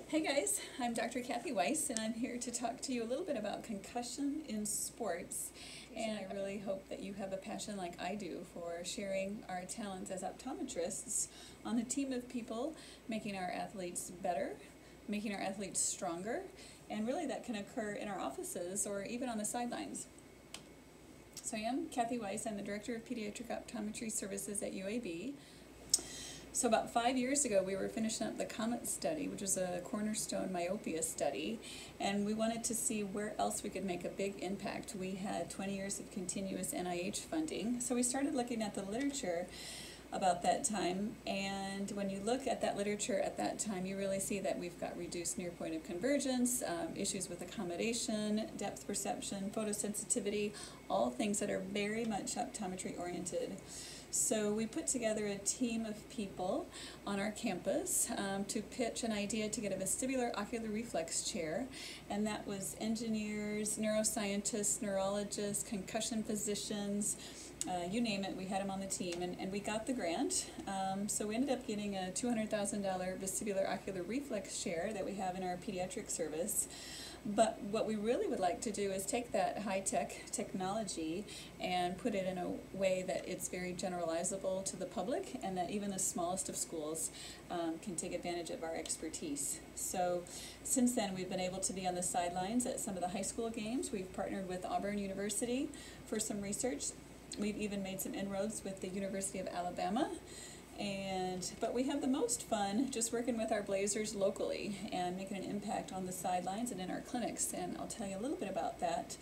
Hey guys, I'm Dr. Kathy Weise, and I'm here to talk to you a little bit about concussion in sports. And I really hope that you have a passion like I do for sharing our talents as optometrists on a team of people, making our athletes better, making our athletes stronger, and really that can occur in our offices or even on the sidelines. So I am Kathy Weise. I'm the Director of Pediatric Optometry Services at UAB. So about 5 years ago, we were finishing up the COMET study, which was a cornerstone myopia study, and we wanted to see where else we could make a big impact. We had 20 years of continuous NIH funding, so we started looking at the literature about that time, and when you look at that literature at that time, you really see that we've got reduced near point of convergence, issues with accommodation, depth perception, photosensitivity, all things that are very much optometry oriented. So we put together a team of people on our campus to pitch an idea to get a vestibular ocular reflex chair, and that was engineers, neuroscientists, neurologists, concussion physicians, you name it, we had them on the team, and we got the grant. So we ended up getting a $200,000 vestibular ocular reflex chair that we have in our pediatric service. But what we really would like to do is take that high-tech technology and put it in a way that it's very generalizable to the public, and that even the smallest of schools can take advantage of our expertise. So since then, we've been able to be on the sidelines at some of the high school games. We've partnered with Auburn University for some research. We've even made some inroads with the University of Alabama. But we have the most fun just working with our Blazers locally and making an impact on the sidelines and in our clinics, and I'll tell you a little bit about that.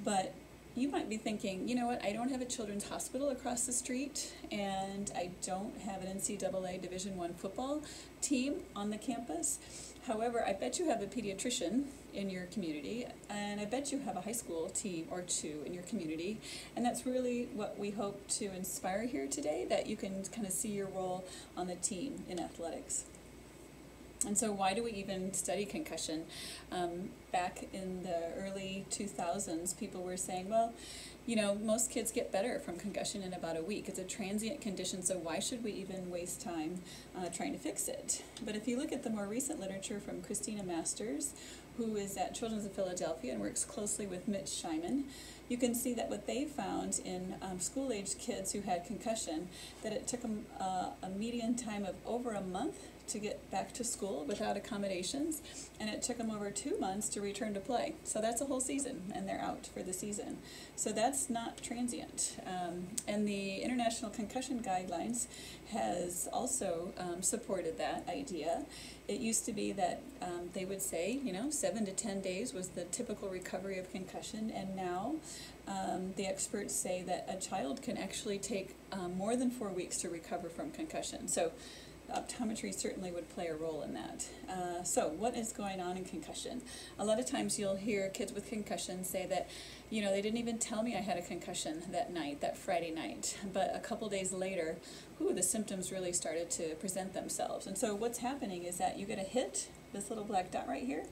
But you might be thinking, you know what, I don't have a children's hospital across the street, and I don't have an NCAA Division I football team on the campus. However, I bet you have a pediatrician in your community, and I bet you have a high school team or two in your community, and that's really what we hope to inspire here today, that you can kind of see your role on the team in athletics. And so why do we even study concussion? Back in the early 2000s, people were saying, well, you know, most kids get better from concussion in about a week. It's a transient condition, so why should we even waste time trying to fix it? But if you look at the more recent literature from Christina Masters, who is at Children's of Philadelphia and works closely with Mitch Scheiman, you can see that what they found in school-aged kids who had concussion, that it took them a median time of over a month to get back to school without accommodations, and it took them over 2 months to return to play. So that's a whole season, and they're out for the season. So that's not transient. And the International Concussion Guidelines has also supported that idea. It used to be that they would say, you know, 7 to 10 days was the typical recovery of concussion, and now the experts say that a child can actually take more than 4 weeks to recover from concussion. So optometry certainly would play a role in that. So what is going on in concussion? A lot of times you'll hear kids with concussion say that, you know, they didn't even tell me I had a concussion that night, that Friday night, but a couple days later, the symptoms really started to present themselves. And so what's happening is that you get a hit, this little black dot right here,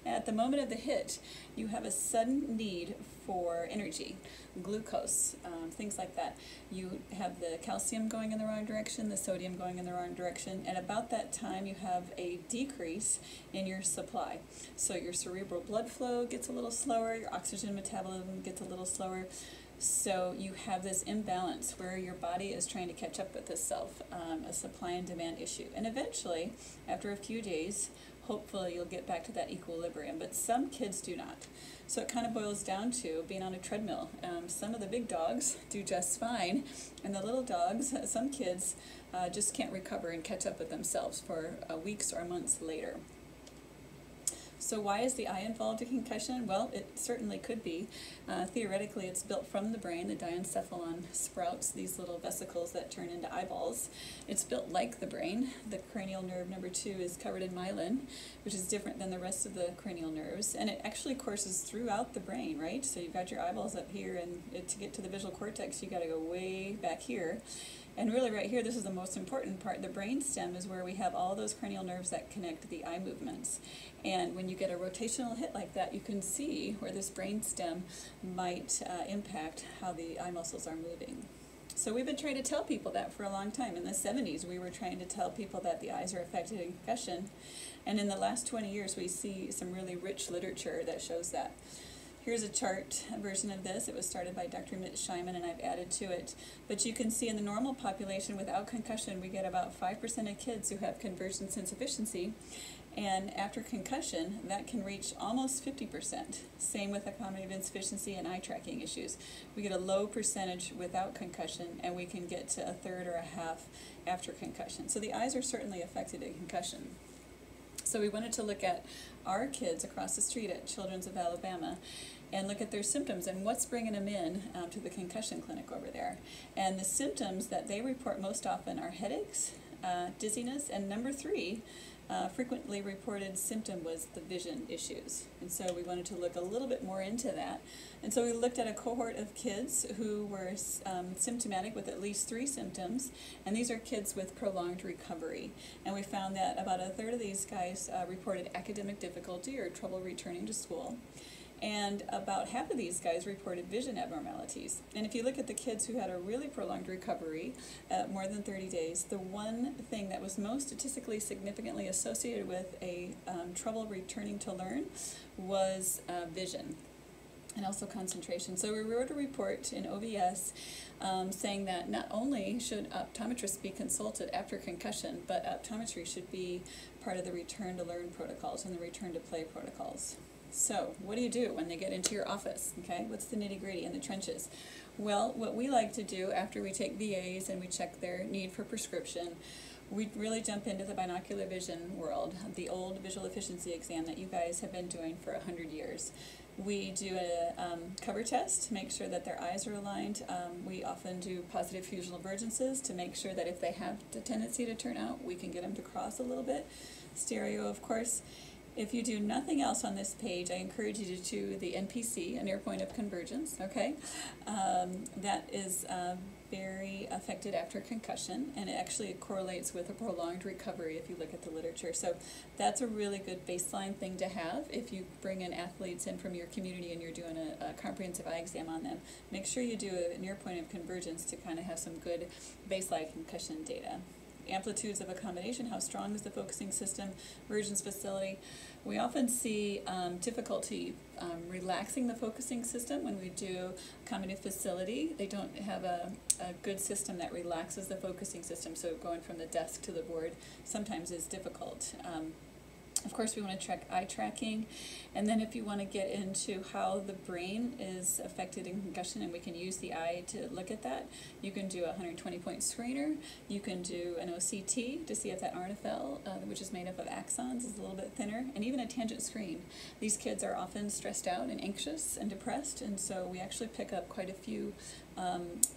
and at the moment of the hit, you have a sudden need for energy, glucose, things like that. You have the calcium going in the wrong direction, the sodium going in the wrong direction, and about that time you have a decrease in your supply. So your cerebral blood flow gets a little slower, your oxygen metabolism gets a little slower. So you have this imbalance where your body is trying to catch up with itself, a supply and demand issue. And eventually, after a few days, hopefully you'll get back to that equilibrium, but some kids do not. So it kind of boils down to being on a treadmill. Some of the big dogs do just fine, and the little dogs, some kids just can't recover and catch up with themselves for weeks or months later. So why is the eye involved in concussion? Well, it certainly could be. Theoretically, it's built from the brain. The diencephalon sprouts these little vesicles that turn into eyeballs. It's built like the brain. The cranial nerve number 2 is covered in myelin, which is different than the rest of the cranial nerves. And it actually courses throughout the brain, right? So you've got your eyeballs up here, and to get to the visual cortex, you got to go way back here. And really right here, this is the most important part. The brain stem is where we have all those cranial nerves that connect the eye movements. And when you get a rotational hit like that, you can see where this brain stem might impact how the eye muscles are moving. So we've been trying to tell people that for a long time. In the 70s, we were trying to tell people that the eyes are affected in concussion. And in the last 20 years, we see some really rich literature that shows that. Here's a chart, a version of this. It was started by Dr. Mitch Scheiman, and I've added to it. But you can see in the normal population without concussion, we get about 5% of kids who have convergence insufficiency. And after concussion, that can reach almost 50%. Same with accommodative insufficiency and eye tracking issues. We get a low percentage without concussion, and we can get to a third or a half after concussion. So the eyes are certainly affected in concussion. So we wanted to look at our kids across the street at Children's of Alabama and look at their symptoms and what's bringing them in to the concussion clinic over there. And the symptoms that they report most often are headaches, dizziness, and number 3, frequently reported symptom was the vision issues. And so we wanted to look a little bit more into that. And so we looked at a cohort of kids who were symptomatic with at least 3 symptoms, and these are kids with prolonged recovery. And we found that about a third of these guys reported academic difficulty or trouble returning to school. And about half of these guys reported vision abnormalities. And if you look at the kids who had a really prolonged recovery, more than 30 days, the one thing that was most statistically significantly associated with a trouble returning to learn was vision and also concentration. So we wrote a report in OVS saying that not only should optometrists be consulted after concussion, but optometry should be part of the return to learn protocols and the return to play protocols. So, what do you do when they get into your office? Okay, what's the nitty-gritty in the trenches? Well, what we like to do after we take VAs and we check their need for prescription, we really jump into the binocular vision world, the old visual efficiency exam that you guys have been doing for 100 years. We do a cover test to make sure that their eyes are aligned. We often do positive fusional divergences to make sure that if they have the tendency to turn out, we can get them to cross a little bit. Stereo, of course. If you do nothing else on this page, I encourage you to do the NPC, a near point of convergence, okay? That is very affected after concussion, and it actually correlates with a prolonged recovery if you look at the literature. So that's a really good baseline thing to have if you bring in athletes in from your community and you're doing a comprehensive eye exam on them. Make sure you do a near point of convergence to kind of have some good baseline concussion data. Amplitudes of accommodation, how strong is the focusing system, Virgin's facility. We often see difficulty relaxing the focusing system when we do accommodative facility. They don't have a good system that relaxes the focusing system, so going from the desk to the board sometimes is difficult. Of course, we want to check eye tracking, and then if you want to get into how the brain is affected in concussion, and we can use the eye to look at that, you can do a 120-point screener. You can do an OCT to see if that RNFL, which is made up of axons, is a little bit thinner, and even a tangent screen. These kids are often stressed out and anxious and depressed, and so we actually pick up quite a few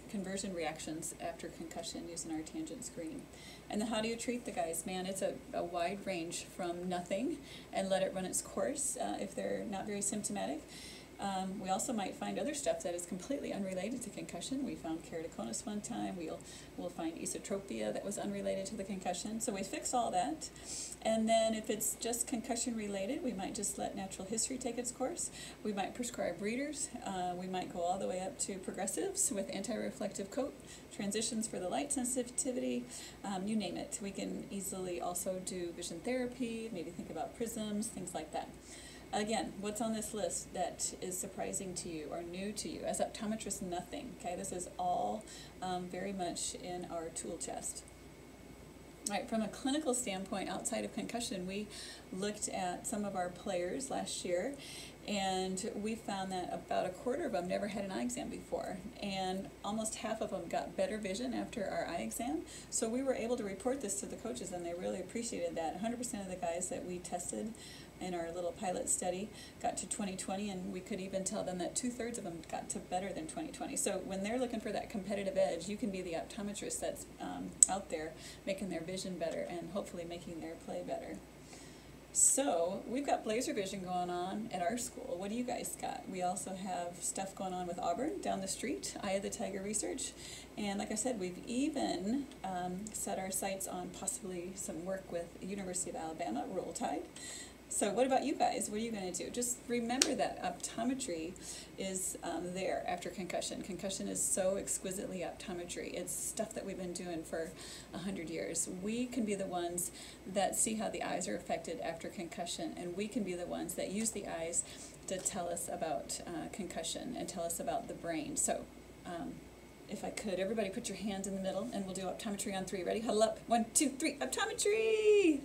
conversion reactions after concussion using our tangent screen. And then how do you treat the guys? Man, it's a wide range from nothing and let it run its course if they're not very symptomatic. We also might find other stuff that is completely unrelated to concussion. We found keratoconus one time. We'll find esotropia that was unrelated to the concussion. So we fix all that. And then if it's just concussion related, we might just let natural history take its course. We might prescribe readers. We might go all the way up to progressives with anti-reflective coat, transitions for the light sensitivity, you name it. We can easily also do vision therapy, maybe think about prisms, things like that. Again, what's on this list that is surprising to you or new to you? As optometrists, nothing. Okay, this is all very much in our tool chest. All right, from a clinical standpoint, outside of concussion, we looked at some of our players last year, and we found that about a quarter of them never had an eye exam before, and almost half of them got better vision after our eye exam. So we were able to report this to the coaches, and they really appreciated that. 100% of the guys that we tested in our little pilot study got to 20/20, and we could even tell them that 2/3 of them got to better than 20/20. So when they're looking for that competitive edge, you can be the optometrist that's out there making their vision better and hopefully making their play better. So we've got laser vision going on at our school. What do you guys got? We also have stuff going on with Auburn down the street, Eye of the Tiger research. And like I said, we've even set our sights on possibly some work with University of Alabama, Roll Tide. So what about you guys? What are you going to do? Just remember that optometry is there after concussion. Concussion is so exquisitely optometry. It's stuff that we've been doing for 100 years. We can be the ones that see how the eyes are affected after concussion, and we can be the ones that use the eyes to tell us about concussion and tell us about the brain. So if I could, everybody put your hands in the middle, and we'll do optometry on 3. Ready? Huddle up. 1, 2, 3. Optometry!